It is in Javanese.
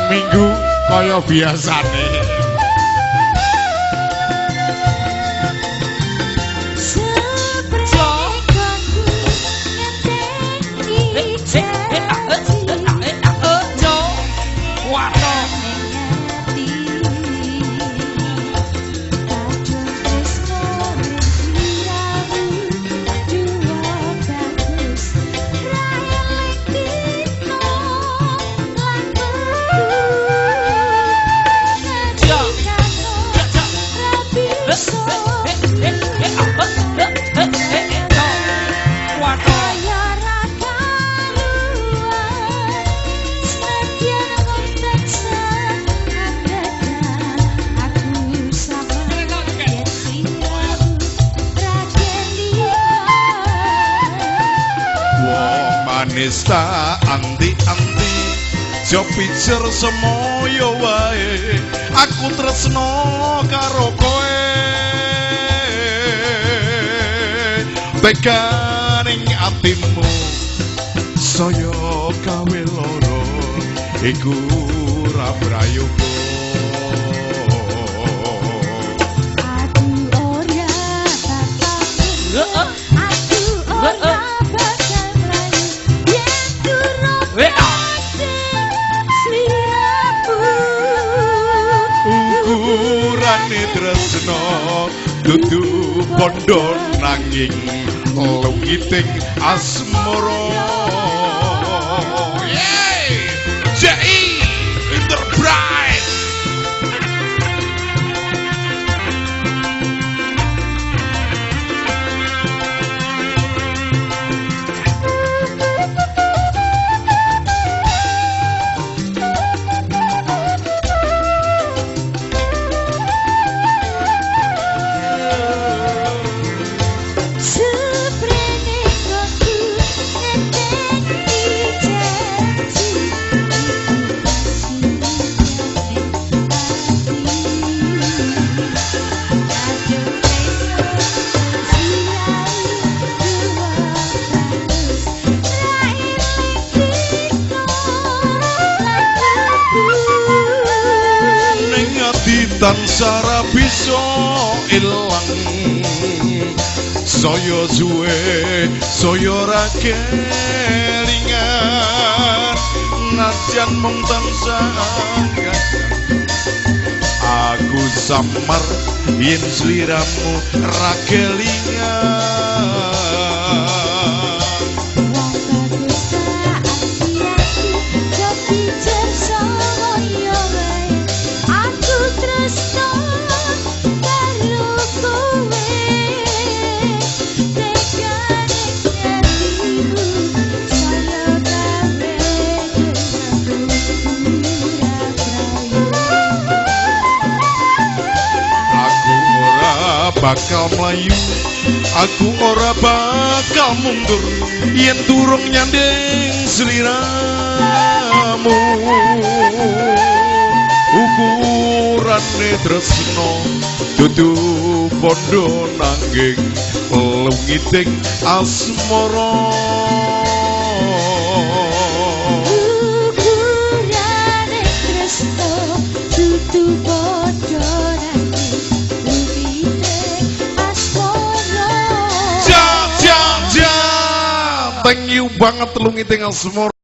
minggu kaya biasane. Manis tak anti-anti jo pijer semoyo wae aku tresno karo koe tekaning atimu saya gawe loro iku ora prayoga. Tresno dudu bondo nanging luwiting asmara. J.I. Enterprise. Tansah ra bisa ilang saya suwe saya ra kelingan najan mung tansah aku samar yen sliramu ra kelingan. Bakal melayu, aku ora bakal mundur yen durung nyanding sliramu. Ukurane tresno dudu bondo nanging luwiting asmara. Ukurane tresno dudu bondo thank you banget Lungiting Asmara.